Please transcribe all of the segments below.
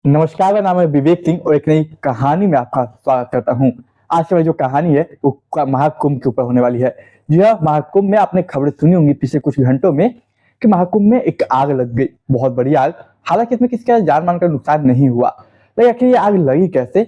नमस्कार, मेरा नाम है विवेक सिंह और एक नई कहानी में आपका स्वागत करता हूँ। आज की हमारी जो कहानी है वो महाकुंभ के ऊपर होने वाली है। जी हाँ, महाकुंभ में आपने खबरें सुनी होंगी पिछले कुछ घंटों में कि महाकुंभ में एक आग लग गई, बहुत बड़ी आग। हालांकि इसमें किसी का जान माल का नुकसान नहीं हुआ, लेकिन आखिर ये आग लगी कैसे?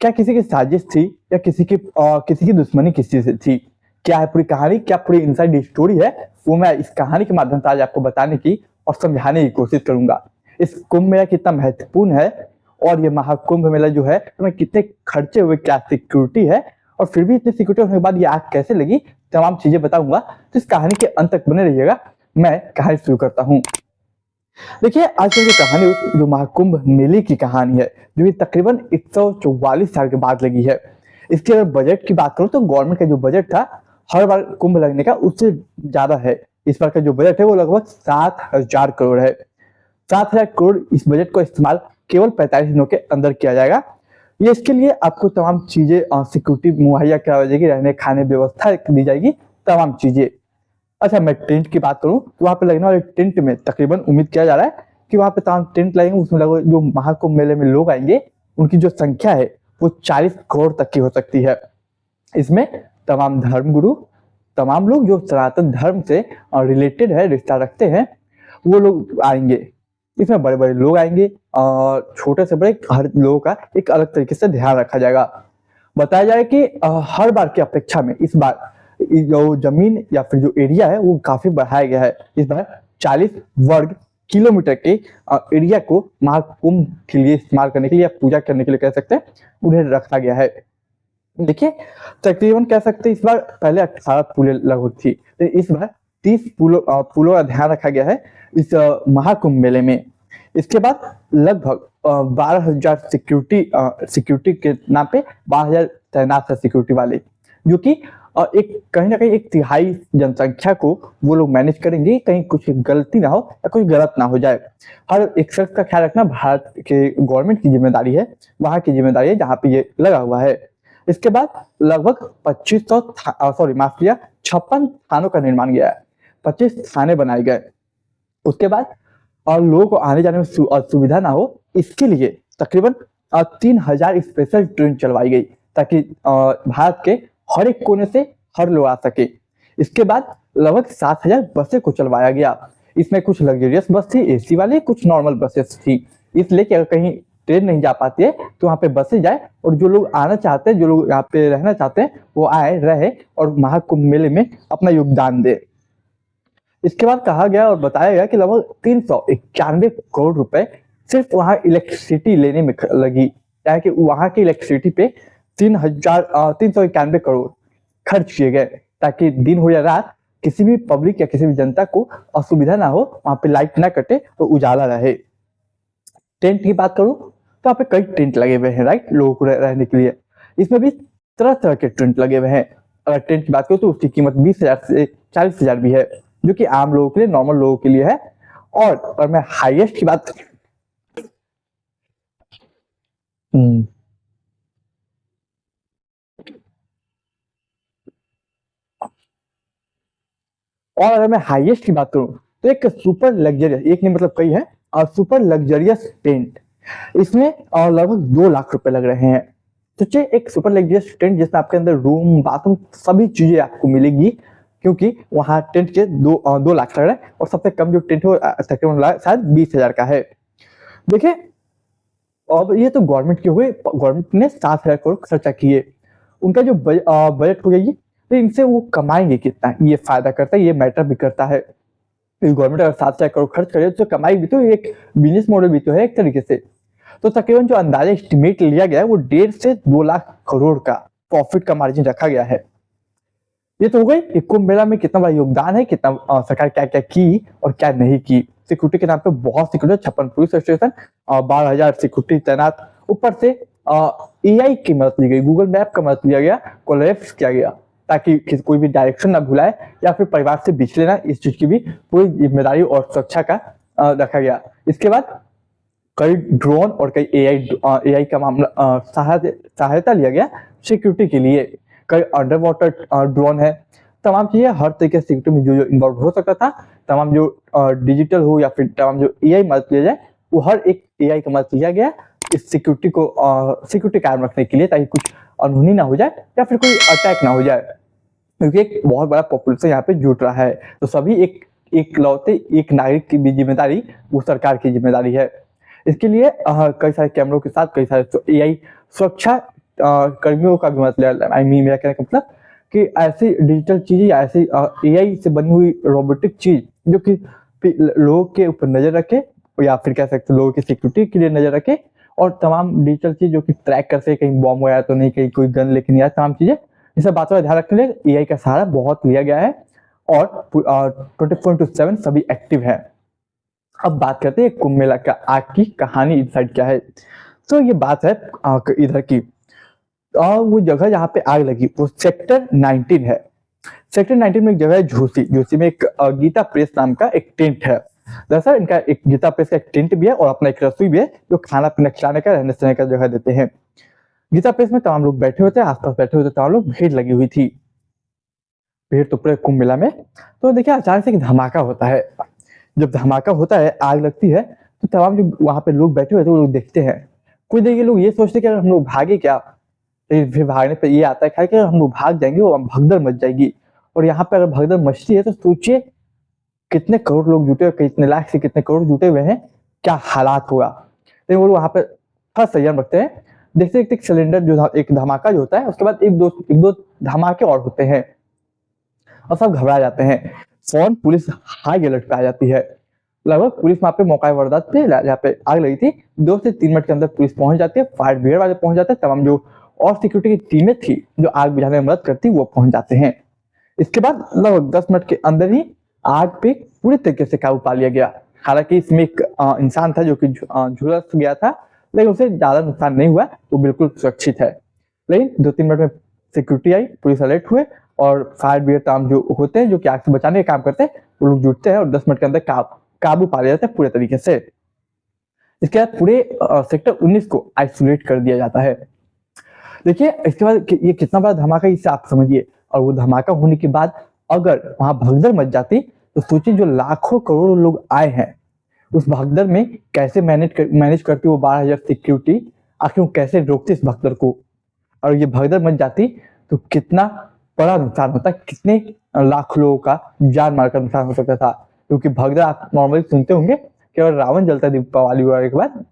क्या किसी की साजिश थी या किसी की दुश्मनी किसी से थी? क्या है पूरी कहानी, क्या पूरी इनसाइड स्टोरी है, वो मैं इस कहानी के माध्यम से आज आपको बताने की और समझाने की कोशिश करूंगा। इस कुंभ मेला कितना महत्वपूर्ण है और ये महाकुंभ मेला जो है तो कितने खर्चे हुए, क्या सिक्योरिटी है और फिर भी इतनी सिक्योरिटी होने के बाद ये आग कैसे लगी, तमाम चीजें बताऊंगा। तो इस कहानी के अंत तक बने रहिएगा। मैं कहानी शुरू करता हूँ। देखिए, आज की जो कहानी जो महाकुंभ मेले की कहानी है, जो ये तकरीबन 144 साल के बाद लगी है। इसके अगर बजट की बात करूं तो गवर्नमेंट का जो बजट था हर बार कुंभ लगने का उससे ज्यादा है। इस बार का जो बजट है वो लगभग 7,000 करोड़ है। 7,000 करोड़ इस बजट को इस्तेमाल केवल 45 दिनों के अंदर किया जाएगा। ये इसके लिए आपको तमाम चीजें सिक्योरिटी मुहैया कराई जाएगी, रहने खाने व्यवस्था दी जाएगी, तमाम चीजें। अच्छा, मैं टेंट की बात करूं तो वहां पे लगने वाले टेंट में तकरीबन उम्मीद किया जा रहा है कि वहां पे तमाम टेंट लगेंगे, उसमें लगभग जो महाकुंभ मेले में लोग आएंगे उनकी जो संख्या है वो 40 करोड़ तक की हो सकती है। इसमें तमाम धर्मगुरु, तमाम लोग जो सनातन धर्म से रिलेटेड है, रिश्ता रखते हैं, वो लोग आएंगे। इसमें बड़े बड़े लोग आएंगे और छोटे से बड़े हर लोगों का एक अलग तरीके से ध्यान रखा जाएगा। बताया जाए कि हर बार की अपेक्षा में इस बार जो जमीन या फिर जो एरिया है वो काफी बढ़ाया गया है। इस बार 40 वर्ग किलोमीटर के एरिया को महाकुंभ के लिए इस्तेमाल करने के लिए या पूजा करने के लिए कह सकते हैं, उन्हें रखा गया है। देखिए, तकरीबन कह सकते हैं इस बार पहले 18 पुलें लगभग थी, लेकिन इस बार 30 पुलों का ध्यान रखा गया है इस महाकुंभ मेले में। इसके बाद लगभग 12,000 सिक्योरिटी के नाम पे 12,000 तैनात है सिक्योरिटी वाले, जो कि एक कहीं ना कहीं एक तिहाई जनसंख्या को वो लोग मैनेज करेंगे, कहीं कुछ गलती ना हो या कुछ गलत ना हो जाए। हर एक शख्स का ख्याल रखना भारत के गवर्नमेंट की जिम्मेदारी है, वहां की जिम्मेदारी है जहाँ पे ये लगा हुआ है। इसके बाद लगभग 56 थानों का निर्माण किया है, 25 थाने बनाए गए। उसके बाद और लोगों को आने जाने में सुविधा ना हो, इसके लिए तकरीबन 3,000 स्पेशल ट्रेन चलवाई गई ताकि भारत के हर एक कोने से हर लोग आ सके। इसके बाद लगभग 7,000 बसें को चलवाया गया। इसमें कुछ लग्जरियस बस थी, एसी वाली, कुछ नॉर्मल बसेस थी। इसलिए कि अगर कहीं ट्रेन नहीं जा पाती है तो वहाँ पे बसें जाए और जो लोग आना चाहते हैं, जो लोग यहाँ पे रहना चाहते हैं, वो आए, रहे और महाकुंभ मेले में अपना योगदान दे। इसके बाद कहा गया और बताया गया कि लगभग 391 करोड़ रुपए सिर्फ वहां इलेक्ट्रिसिटी लेने में लगी, यानी कि वहां की इलेक्ट्रिसिटी पे 391 करोड़ खर्च किए गए ताकि दिन हो या रात किसी भी पब्लिक या किसी भी जनता को असुविधा ना हो, वहां पे लाइट ना कटे तो उजाला रहे। टेंट की बात करूं तो यहाँ पे कई टेंट लगे हुए हैं, राइट, लोगों को रहने के लिए। इसमें भी तरह तरह के टेंट लगे हुए हैं। अगर टेंट की बात करूं तो उसकी कीमत 20,000 से 40,000 भी है, जो कि आम लोगों के लिए, नॉर्मल लोगों के लिए है। और मैं हाईएस्ट की बात और अगर मैं हाईएस्ट की बात करूं तो एक सुपर लग्जरियस, एक नहीं मतलब कई है, और सुपर लग्जरियस टेंट, इसमें और लगभग 2 लाख रुपए लग रहे हैं। सोचिए, एक सुपर लग्जरियस टेंट जिसमें आपके अंदर रूम, बाथरूम, सभी चीजें आपको मिलेगी, क्योंकि वहां टेंट के 2 लाख लग रहे हैं और सबसे कम जो टेंट है तकरीबन शायद 20,000 का है। देखिए, अब ये तो गवर्नमेंट की हुई, गवर्नमेंट ने 7,000 करोड़ खर्चा किए, उनका जो बजट हो गई, तो इनसे वो कमाएंगे कितना, ये फायदा करता है, ये मैटर भी करता है। गवर्नमेंट अगर 7,000 करोड़ खर्च करे तो कमाई भी तो, एक बिजनेस मॉडल भी तो है एक तरीके से। तो तकरीबन जो अंदाजा एस्टिमेट लिया गया है वो 1.5 से 2 लाख करोड़ का प्रॉफिट का मार्जिन रखा गया है। ये तो हो गई कि कुंभ मेला में कितना बड़ा योगदान है, कितना सरकार क्या क्या की और क्या नहीं की। सिक्योरिटी के नाम पे बहुत सिक्योरिटी, 56 पुलिस स्टेशन, 12,000 सिक्योरिटी तैनात, ऊपर से एआई की मदद ली गई, गूगल मैप का मदद लिया गया, कोलैप्स किया गया ताकि कोई भी डायरेक्शन ना भुलाए या फिर परिवार से बिछले ना, इस चीज की भी पूरी जिम्मेदारी और सुरक्षा का रखा गया। इसके बाद कई ड्रोन और कई एआई का मामला सहायता लिया गया सिक्योरिटी के लिए। कई अंडर वाटर ड्रोन है, तमाम चीजें हर तरीके से सिक्योरिटी में जो इन्वॉल्व हो सकता था, तमाम जो डिजिटल हो या फिर तमाम जो एआई मदद लिया जाए, वो हर एक एआई का मदद लिया गया इस सिक्योरिटी कायम रखने के लिए, ताकि कुछ अनहोनी ना हो जाए या फिर कोई अटैक ना हो जाए, क्योंकि एक बहुत बड़ा पॉपुलेशन यहाँ पे जुट रहा है। तो सभी एक लौते एक नागरिक की भी जिम्मेदारी वो सरकार की जिम्मेदारी है। इसके लिए कई सारे कैमरों के साथ कई सारे एआई सुरक्षा कर्मियों का भी मतलब, मेरा कहने का मतलब कि ऐसी डिजिटल चीजें या ऐसी एआई से बनी हुई रोबोटिक चीज जो कि लोगों के ऊपर नजर रखे, या फिर कह सकते लोगों की सिक्योरिटी के लिए नजर रखे, और तमाम डिजिटल चीज जो कि ट्रैक कर सके, कहीं बॉम्ब वगैरह तो नहीं, कहीं कोई गन लेके नहीं आया, तमाम चीजें, इस सब बातों का ध्यान रखने के लिए एआई का सहारा बहुत लिया गया है और 24/7 सभी एक्टिव है। अब बात करते हैं कुंभ मेला का आग की कहानी इनसाइड क्या है। तो ये बात है इधर की, वो जगह जहाँ पे आग लगी वो सेक्टर 19 है। सेक्टर 19 में एक जगह है झूसी में एक गीता प्रेस नाम का एक टेंट है। दरअसल इनका एक गीता प्रेस का एक टेंट भी है और अपना एक रसोई भी है जो खाना पीना खिलाने का, रहने सहने का जगह देते हैं। गीता प्रेस में तमाम लोग बैठे होते हैं, आसपास बैठे होते, तमाम लोग भीड़ लगी हुई थी, भीड़ तो पूरे कुंभ मेला में। तो देखिए अचानक से एक धमाका होता है। जब धमाका होता है, आग लगती है, तो तमाम जो वहां पे लोग बैठे हुए थे वो लोग देखते हैं। कुछ देर के लोग ये सोचते कि अगर हम लोग भागे क्या, लेकिन फिर भागने पर ये आता है कि अगर हम लोग भाग जाएंगे वो भगदड़ मच जाएगी, और यहाँ पे अगर भगदड़ मचती है तो सोचिए कितने करोड़ लोग जुटे हुए, कितने लाख से कितने करोड़ जुटे हुए हैं, क्या हालात होगा। लेकिन वो लोग वहां पे थोड़ा संयम रखते हैं। देखते देखते सिलेंडर जो एक धमाका जो होता है, उसके बाद एक दो धमाके और होते हैं और सब घबरा जाते हैं। फौरन पुलिस हाई अलर्ट पे आ जाती है। लगभग पुलिस वहां पे मौका वारदात पे जहाँ पे आग लगी थी 2 से 3 मिनट के अंदर पुलिस पहुंच जाती है, फायर ब्रिगेड वाले पहुंच जाते हैं, तमाम जो और सिक्योरिटी की टीमें थी जो आग बुझाने में मदद करती वो पहुंच जाते हैं। इसके बाद लगभग 10 मिनट के अंदर ही आग पे पूरी तरीके से काबू पा लिया गया। हालांकि इसमें एक इंसान था जो कि झुलस गया था, लेकिन उसे ज्यादा नुकसान नहीं हुआ, वो बिल्कुल सुरक्षित है। लेकिन 2-3 मिनट में सिक्योरिटी आई, पुलिस अलर्ट हुए और फायर ब्रिगेड तमाम जो होते हैं जो कि आग से बचाने का काम करते हैं वो लोग जुटते हैं और 10 मिनट के अंदर काबू पा लिया जाता है पूरे तरीके से। इसके बाद पूरे सेक्टर 19 को आइसोलेट कर दिया जाता है। देखिए इसके बाद ये कितना बड़ा धमाका इससे आप समझिए, और वो धमाका होने के बाद अगर वहां भगदड़ मच जाती तो सोचिए जो लाखों करोड़ों लोग आए हैं उस भगदड़ में कैसे मैनेज करती वो 12,000 सिक्योरिटी, आखिर वो कैसे रोकते इस भगदड़ को। और ये भगदड़ मच जाती तो कितना बड़ा नुकसान होता, कितने लाख लोगों का जान मार का नुकसान हो सकता था। क्योंकि भगदड़ आप नॉर्मली सुनते होंगे कि अगर रावण जलता है दीपावली वगैरह के बाद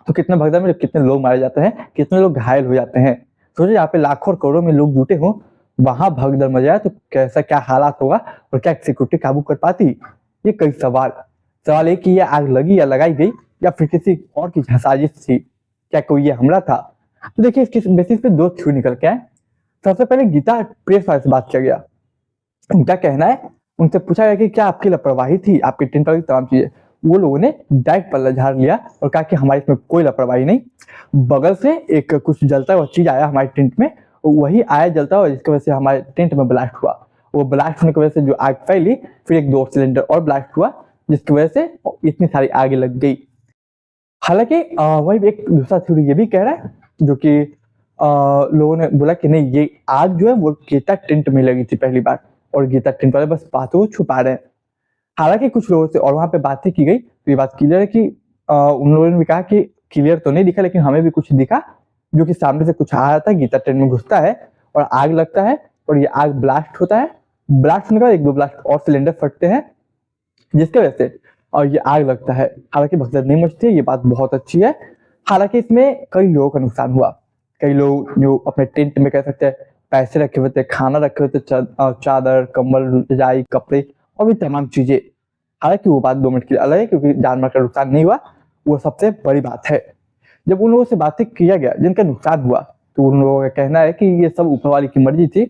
तो कितने भगदड़ में कितने लोग मारे जाते हैं, कितने लोग घायल हो जाते हैं। सोचिए यहाँ पे लाखों और करोड़ों में लोग जुटे हों, वहां भगदड़ मच जाए तो कैसा क्या हालात होगा और क्या सिक्योरिटी काबू कर पाती। ये कई सवाल है कि ये आग लगी या लगाई गई या फिर किसी और की साजिश थी, क्या कोई ये हमला था। तो देखिए इसके बेसिस पे 2 थ्योरी निकल के आए। सबसे पहले गीता प्रेस वाले से बात किया गया, उनका कहना है, उनसे पूछा गया कि क्या आपकी लापरवाही थी, आपके टेंट वाली तमाम चीजें। वो लोगों ने डायरेक्ट पल्ला झाड़ लिया और कहा कि हमारे इसमें कोई लापरवाही नहीं, बगल से एक कुछ जलता हुआ चीज आया हमारे टेंट में, वही आया जलता हुआ जिसकी वजह से हमारे टेंट में ब्लास्ट हुआ। वो ब्लास्ट होने की वजह से जो आग फैली, फिर एक 2 सिलेंडर और ब्लास्ट हुआ जिसकी वजह से इतनी सारी आगे लग गई। हालांकि वही एक दूसरा थ्योरी ये भी कह रहा है जो कि लोगों ने बोला कि नहीं ये आग जो है वो गीता टेंट में लगी थी पहली बार और गीता टेंट वाले बस बातों को छुपा रहे हैं। हालांकि कुछ लोगों से और वहां पे बातें की गई तो ये बात क्लियर है कि उन लोगों ने भी कहा कि क्लियर तो नहीं दिखा लेकिन हमें भी कुछ दिखा जो कि सामने से कुछ आ रहा था, गीता टेंट में घुसता है और आग लगता है और ये आग ब्लास्ट होता है। ब्लास्ट होने के बाद 1-2 ब्लास्ट और सिलेंडर फटते हैं जिसकी वजह से और ये आग लगता है। हालांकि भगदड़ नहीं मचती है, ये बात बहुत अच्छी है। हालांकि इसमें कई लोगों का नुकसान हुआ, कई लोग जो अपने टेंट में कह सकते हैं पैसे रखे हुए थे, खाना रखे हुए थे, चादर, कंबल, रजाई, कपड़े और भी तमाम चीजें। हालांकि वो बात 2 मिनट के लिए अलग है क्योंकि जानमाल का नुकसान नहीं हुआ, वो सबसे बड़ी बात है। जब उन लोगों से बातें किया गया जिनका नुकसान हुआ तो उन लोगों का कहना है कि ये सब ऊपर वाली की मर्जी थी,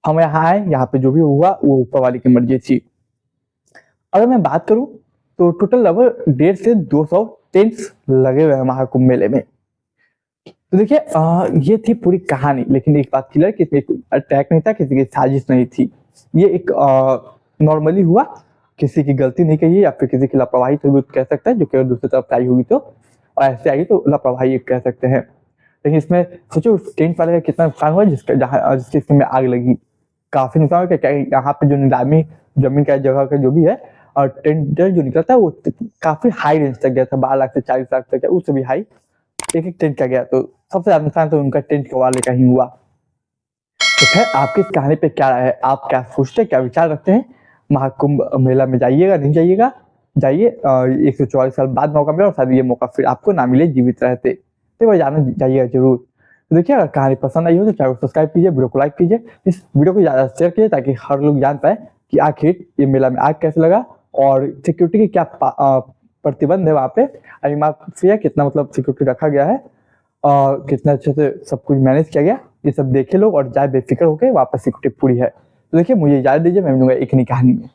हम यहाँ आए, यहाँ पे जो भी हुआ वो ऊपर वाली की मर्जी थी। अगर मैं बात करूं तो टोटल लगभग 150 से 200 टेंट्स लगे हुए हैं महाकुंभ मेले में। तो देखिए ये थी पूरी कहानी, लेकिन एक बात क्लियर कि इसमें कोई अटैक नहीं था, किसी की साजिश नहीं थी। ये एक नॉर्मली हुआ, किसी की गलती नहीं कही या फिर किसी की लापरवाही तो भी कह सकता है जो कि दूसरी तरफ आई होगी तो, और ऐसे आई तो लापरवाही कह सकते हैं। लेकिन इसमें सोचो टेंट वाले का कितना नुकसान हुआ जिसके इसमें आग लगी, काफी नुकसान हुआ। क्या यहाँ पे जो नीलामी जमीन का जगह का जो भी है और टेंडर जो निकलता है वो काफी हाई रेंज तक गया था, 12 लाख से 40 लाख तक, उससे भी हाई। एक एक टेंट का गया, तो सबसे ज्यादा नुकसान तो उनका टेंट वाले का ही हुआ। तो खैर आपकी इस कहानी पे क्या राय है, आप क्या सोचते हैं, क्या विचार रखते हैं? महाकुंभ मेला में जाइएगा नहीं जाइएगा? जाइए, 144 साल बाद मौका मिला और शायद ये मौका फिर आपको ना मिले जीवित रहते, तो वह जाना जाइएगा जरूर। तो देखिए, अगर कहानी पसंद आई हो तो चैनल को सब्सक्राइब कीजिए, वीडियो को लाइक कीजिए, इस वीडियो को ज़्यादा शेयर कीजिए ताकि हर लोग जान पाए कि आखिर ये मेला में आग कैसे लगा और सिक्योरिटी की क्या प्रतिबंध है वहाँ पे। अभी माफिया कितना मतलब सिक्योरिटी रखा गया है और कितना अच्छे से सब कुछ मैनेज किया गया, ये सब देखे लोग और जाए बेफिक्र होकर, वहाँ पर सिक्योरिटी पूरी है। तो देखिए, मुझे इजाज़त दीजिए, मैं मिलूंगा एक नई कहानी में।